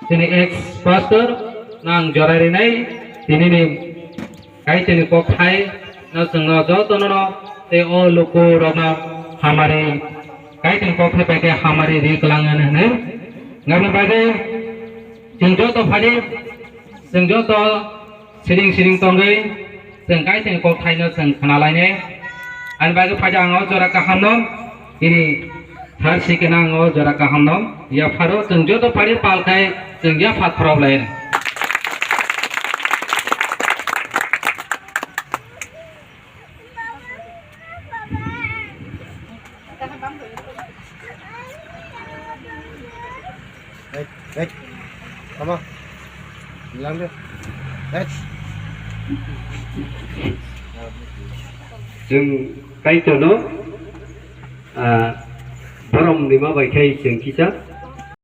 sini ex pastor nang jorari nai sini ni kai sini kok hai na sengno jo to no te o loko rona hamare kai sini kok hai pake hamare ri kelangan ne ngabe bade sengjo to phade sengjo to siring tonggai seng kai sini kok hai na seng khnalai ne an bage phajang o jora ka hamnom ini har sikenang o jora ka hamnom ya pharo sengjo to phade pal kai sengja phat problem Đấy, come on, làm đi, đấy. Jeng kai tono borom lima bai kai jeng kisah